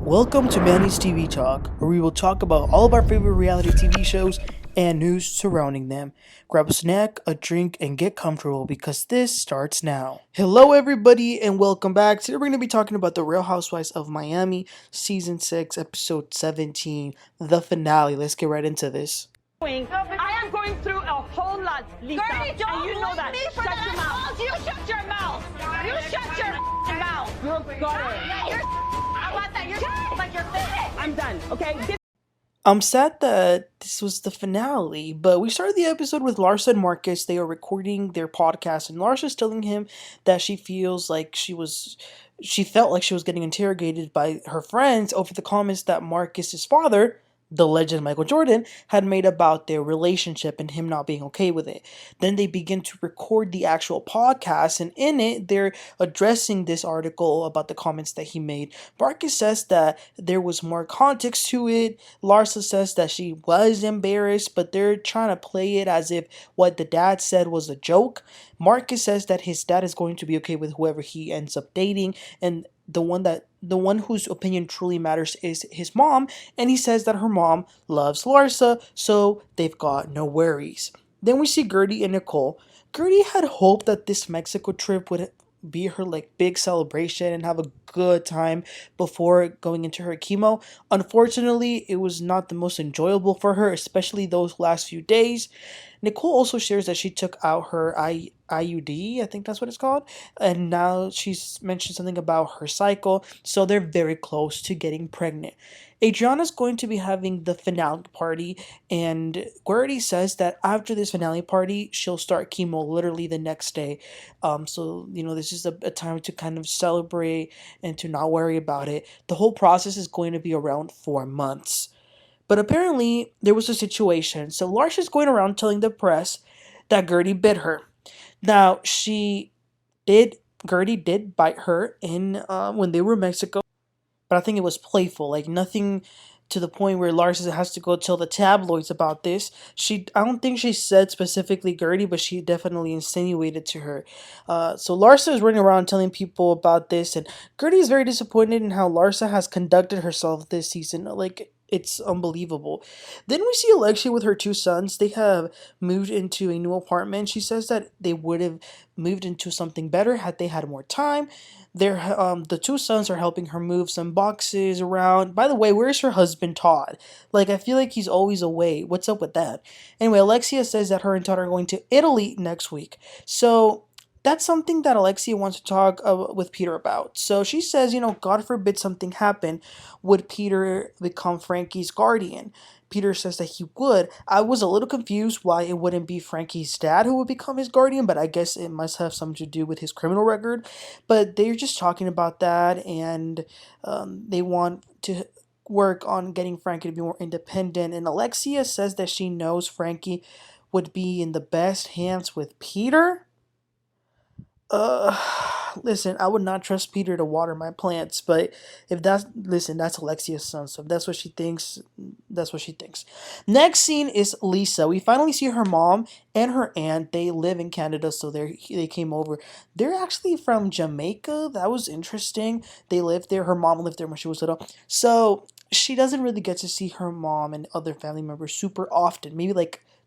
Welcome to Manny's TV Talk, where we will talk about all of our favorite reality TV shows and news surrounding them. Grab a snack, a drink, and get comfortable because this starts now. Hello, everybody, and welcome back. Today, we're going to be talking about The Real Housewives of Miami, Season 6, Episode 17, the finale. Let's get right into this. I am going through a whole lot, Lisa. Guerdy, don't and you know that. me for Shut that. your mouth. You shut your mouth. You shut your mouth. You're gutter. Yeah, you're. I want that. You're like you're fit. I'm done, okay? I'm sad that this was the finale, but we started the episode with Larsa and Marcus. They are recording their podcast, and Larsa's telling him that she feels like she felt like she was getting interrogated by her friends over the comments that Marcus's father, the legend Michael Jordan, had made about their relationship and him not being okay with it. Then they begin to record the actual podcast, and in it, they're addressing this article about the comments that he made. Marcus says that there was more context to it. Larsa says that she was embarrassed, but they're trying to play it as if what the dad said was a joke. Marcus says that his dad is going to be okay with whoever he ends up dating, and the one whose opinion truly matters is his mom, and he says that her mom loves Larsa, so they've got no worries. Then we see Guerdy and Nicole. Guerdy had hoped that this Mexico trip would be her big celebration and have a good time before going into her chemo. Unfortunately, it was not the most enjoyable for her, especially those last few days. Nicole also shares that she took out her IUD, I think that's what it's called, and now she's mentioned something about her cycle, so they're very close to getting pregnant. Adriana's going to be having the finale party, and Guerdy says that after this finale party, she'll start chemo literally the next day. So, this is a time to kind of celebrate and to not worry about it. The whole process is going to be around 4 months. But apparently, there was a situation. So Larsa's going around telling the press that Guerdy bit her. Now, Guerdy did bite her when they were in Mexico. But I think it was playful, nothing to the point where Larsa has to go tell the tabloids about this. I don't think she said specifically Guerdy, but she definitely insinuated to her. So Larsa is running around telling people about this, and Guerdy is very disappointed in how Larsa has conducted herself this season. It's unbelievable. Then we see Alexia with her 2 sons. They have moved into a new apartment. She says that they would have moved into something better had they had more time. The 2 sons are helping her move some boxes around. By the way, where's her husband Todd? I feel like he's always away. What's up with that? Anyway, Alexia says that her and Todd are going to Italy next week. So that's something that Alexia wants to talk with Peter about. So she says, God forbid something happen, would Peter become Frankie's guardian? Peter says that he would. I was a little confused why it wouldn't be Frankie's dad who would become his guardian, but I guess it must have something to do with his criminal record. But they're just talking about that, and they want to work on getting Frankie to be more independent. And Alexia says that she knows Frankie would be in the best hands with Peter. Listen, I would not trust Peter to water my plants, but that's Alexia's son, so if that's what she thinks, that's what she thinks. Next scene is Lisa. We finally see her mom and her aunt. They live in Canada, so they came over. They're actually from Jamaica. That was interesting. They lived there. Her mom lived there when she was little, so she doesn't really get to see her mom and other family members super often, maybe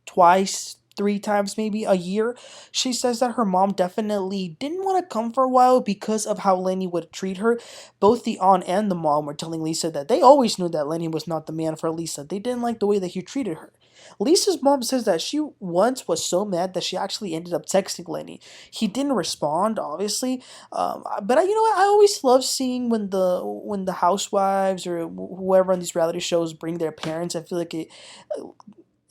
twice, 3 times maybe a year. She says that her mom definitely didn't want to come for a while because of how Lenny would treat her. Both the aunt and the mom were telling Lisa that they always knew that Lenny was not the man for Lisa. They didn't like the way that he treated her. Lisa's mom says that she once was so mad that she actually ended up texting Lenny. He didn't respond, obviously, but I always love seeing when the housewives or whoever on these reality shows bring their parents. I feel like it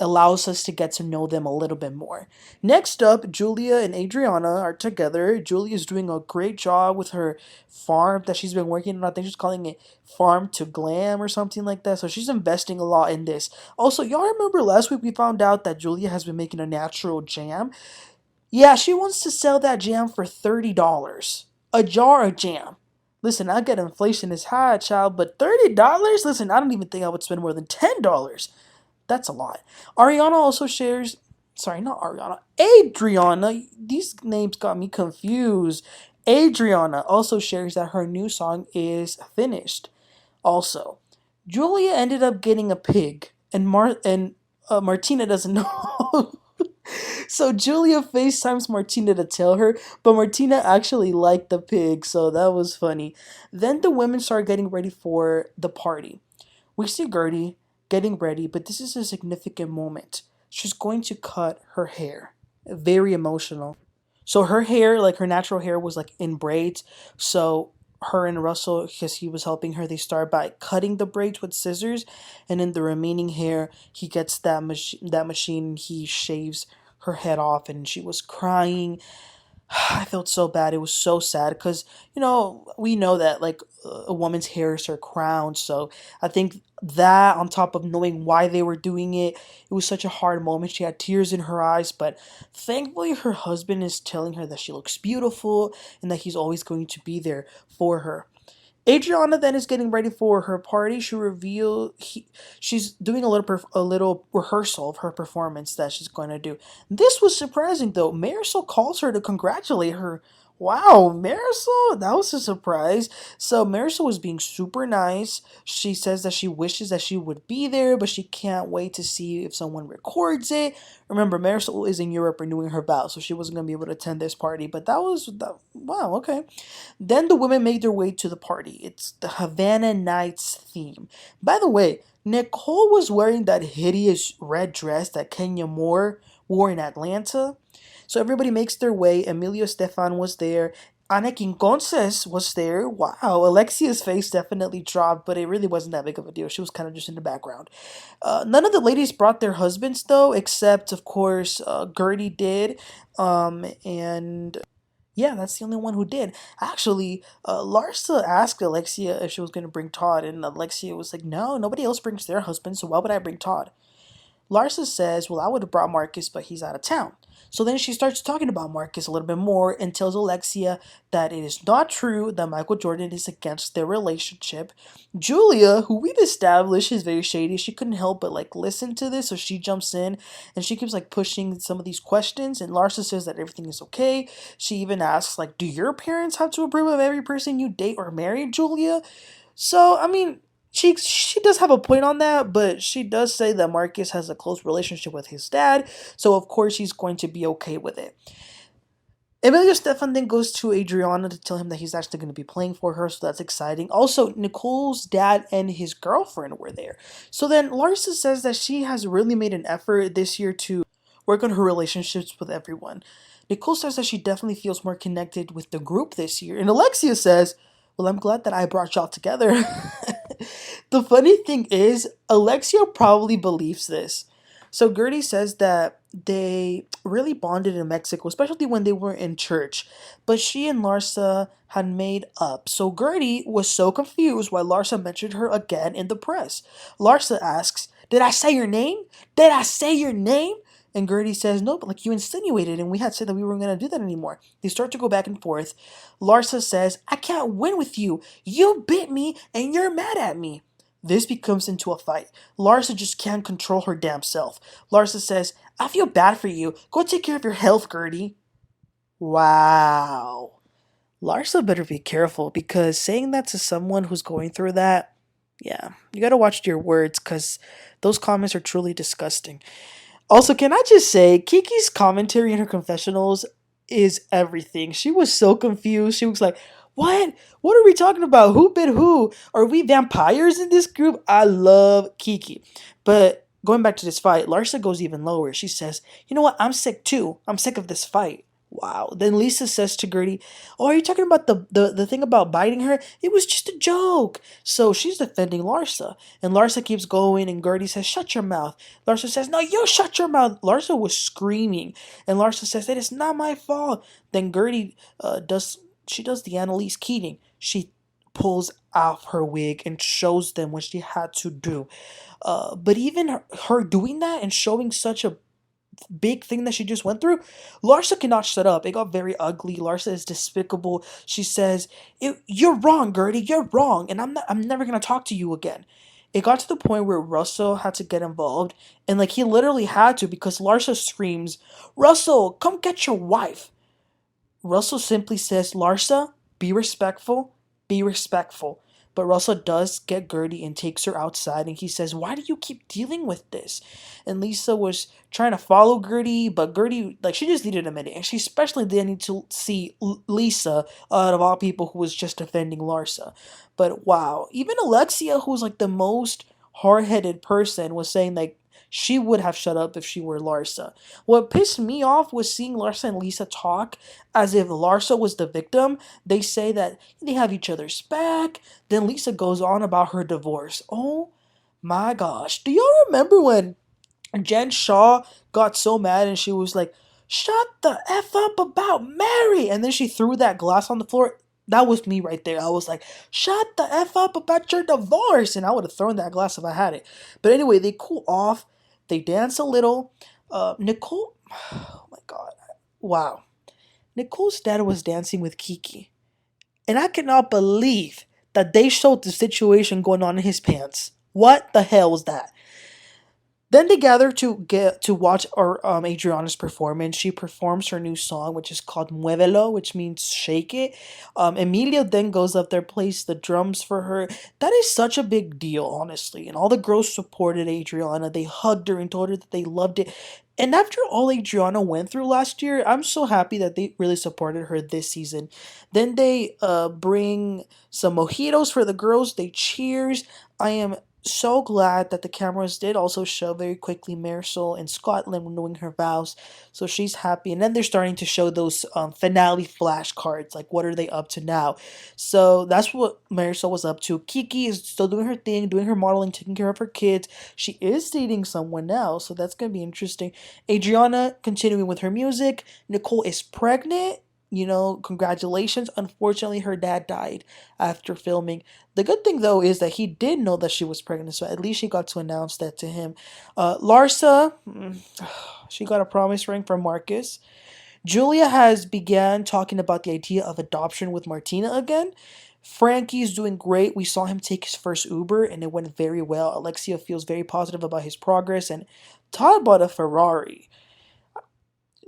allows us to get to know them a little bit more. Next up, Julia and Adriana are together. Julia is doing a great job with her farm that she's been working on. I think she's calling it Farm to Glam or something like that. So she's investing a lot in this. Also, y'all remember last week we found out that Julia has been making a natural jam? Yeah, she wants to sell that jam for $30. A jar of jam. Listen, I get inflation is high, child, but $30? Listen, I don't even think I would spend more than $10. That's a lot. Ariana also shares, sorry, not Ariana, Adriana. These names got me confused. Adriana also shares that her new song is finished. Also, Julia ended up getting a pig, and Martina doesn't know. So Julia FaceTimes Martina to tell her, but Martina actually liked the pig, so that was funny. Then the women start getting ready for the party. We see Guerdy getting ready, but this is a significant moment. She's going to cut her hair. Very emotional. So her hair, like her natural hair, was like in braids. So her and Russell, because he was helping her, they start by cutting the braids with scissors, and in the remaining hair, he gets that machine. He shaves her head off, and she was crying. I felt so bad. It was so sad because, we know that like a woman's hair is her crown. So I think that on top of knowing why they were doing it, it was such a hard moment. She had tears in her eyes, but thankfully her husband is telling her that she looks beautiful and that he's always going to be there for her. Adriana then is getting ready for her party. She's doing a little rehearsal of her performance that she's going to do. This was surprising though. Marysol calls her to congratulate her. Wow, Marysol, that was a surprise. So Marysol was being super nice. She says that she wishes that she would be there, but she can't wait to see if someone records it. Remember, Marysol is in Europe renewing her vows, so she wasn't gonna be able to attend this party. But wow, okay. Then the women made their way to the party. It's the Havana Nights theme. By the way, Nicole was wearing that hideous red dress that Kenya Moore wore in Atlanta. So everybody makes their way. Emilio Stefan was there. Ana Quinconces was there. Wow, Alexia's face definitely dropped, but it really wasn't that big of a deal. She was kind of just in the background. None of the ladies brought their husbands, though, except, of course, Guerdy did. And yeah, that's the only one who did. Actually, Larsa asked Alexia if she was going to bring Todd, and Alexia was like, no, nobody else brings their husband, so why would I bring Todd? Larsa says, well, I would have brought Marcus, but he's out of town. So then she starts talking about Marcus a little bit more and tells Alexia that it is not true that Michael Jordan is against their relationship. Julia, who we've established is very shady, she couldn't help but like listen to this, so she jumps in and she keeps like pushing some of these questions. And Larsa says that everything is okay. She even asks, like, do your parents have to approve of every person you date or marry, Julia? So, I mean, she does have a point on that, but she does say that Marcus has a close relationship with his dad, so of course he's going to be okay with it. Emilio Stefan then goes to Adriana to tell him that he's actually going to be playing for her, so that's exciting. Also, Nicole's dad and his girlfriend were there. So then Larsa says that she has really made an effort this year to work on her relationships with everyone. Nicole says that she definitely feels more connected with the group this year. And Alexia says, well, I'm glad that I brought y'all together. The funny thing is, Alexia probably believes this. So Guerdy says that they really bonded in Mexico, especially when they were in church. But she and Larsa had made up. So Guerdy was so confused why Larsa mentioned her again in the press. Larsa asks, did I say your name? Did I say your name? And Guerdy says, no, but like you insinuated, and we had said that we weren't going to do that anymore. They start to go back and forth. Larsa says, I can't win with you. You bit me, and you're mad at me. This becomes into a fight. Larsa just can't control her damn self. Larsa says, I feel bad for you. Go take care of your health, Guerdy. Wow. Larsa better be careful because saying that to someone who's going through that, yeah, you gotta watch your words because those comments are truly disgusting. Also, can I just say, Kiki's commentary in her confessionals is everything. She was so confused. She was like, what? What are we talking about? Who bit who? Are we vampires in this group? I love Kiki. But going back to this fight, Larsa goes even lower. She says, you know what? I'm sick too. I'm sick of this fight. Wow. Then Lisa says to Guerdy, oh, are you talking about the thing about biting her? It was just a joke. So she's defending Larsa. And Larsa keeps going and Guerdy says, shut your mouth. Larsa says, no, you shut your mouth. Larsa was screaming. And Larsa says, that is not my fault. Then Guerdy does the Annalise Keating. She pulls off her wig and shows them what she had to do. But even her doing that and showing such a big thing that she just went through, Larsa cannot shut up. It got very ugly. Larsa is despicable. She says, you're wrong, Guerdy, you're wrong, and I'm never gonna talk to you again. It got to the point where Russell had to get involved, and like he literally had to because Larsa screams, Russell, come get your wife. Russell simply says, Larsa, be respectful, be respectful. But Russell does get Guerdy and takes her outside, and he says, "Why do you keep dealing with this?" And Lisa was trying to follow Guerdy, but Guerdy, like, she just needed a minute, and she especially didn't need to see Lisa, out of all people, who was just defending Larsa. But wow, even Alexia, who's like the most hard-headed person, was saying like she would have shut up if she were Larsa. What pissed me off was seeing Larsa and Lisa talk as if Larsa was the victim. They say that they have each other's back. Then Lisa goes on about her divorce. Oh my gosh. Do y'all remember when Jen Shaw got so mad and she was like, "Shut the F up about Mary!" And then she threw that glass on the floor. That was me right there. I was like, "Shut the F up about your divorce!" And I would have thrown that glass if I had it. But anyway, they cool off. They dance a little. Nicole, oh my god. Wow. Nicole's dad was dancing with Kiki. And I cannot believe that they showed the situation going on in his pants. What the hell was that? Then they gather to get to watch our Adriana's performance. She performs her new song, which is called Muévelo, which means shake it. Emilia then goes up there, plays the drums for her. That is such a big deal, honestly. And all the girls supported Adriana. They hugged her and told her that they loved it. And after all Adriana went through last year, I'm so happy that they really supported her this season. Then they bring some mojitos for the girls. They cheers. I am so glad that the cameras did also show very quickly Marysol in Scotland renewing her vows, so she's happy. And then they're starting to show those finale flashcards, like what are they up to now. So that's what Marysol was up to. Kiki is still doing her thing, doing her modeling, taking care of her kids. She is dating someone now, so that's gonna be interesting. Adriana continuing with her music. Nicole is pregnant. You know, congratulations. Unfortunately, her dad died after filming. The good thing, though, is that he did know that she was pregnant, so at least she got to announce that to him. Larsa, she got a promise ring from Marcus. Julia has began talking about the idea of adoption with Martina again. Frankie's doing great. We saw him take his first Uber, and it went very well. Alexia feels very positive about his progress, and Todd bought a Ferrari.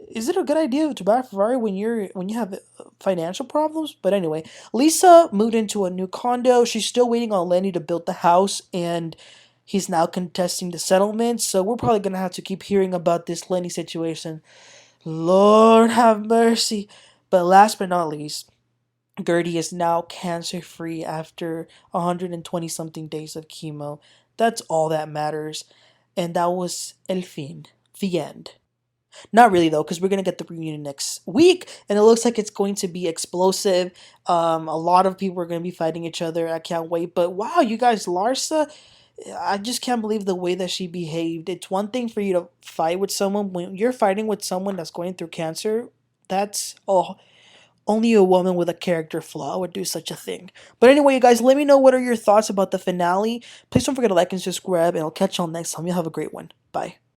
Is it a good idea to buy a Ferrari when you have financial problems? But anyway, Lisa moved into a new condo. She's still waiting on Lenny to build the house, and he's now contesting the settlement. So we're probably gonna have to keep hearing about this Lenny situation. Lord have mercy. But last but not least, Guerdy is now cancer free after 120 something days of chemo. That's all that matters. And that was el fin, the end. Not really though, because we're gonna get the reunion next week, and it looks like it's going to be explosive. A lot of people are gonna be fighting each other. I can't wait. But wow, you guys, Larsa, I just can't believe the way that she behaved. It's one thing for you to fight with someone when you're fighting with someone that's going through cancer. That's only a woman with a character flaw would do such a thing. But anyway, you guys, let me know what are your thoughts about the finale. Please don't forget to like and subscribe, and I'll catch y'all next time. You have a great one. Bye.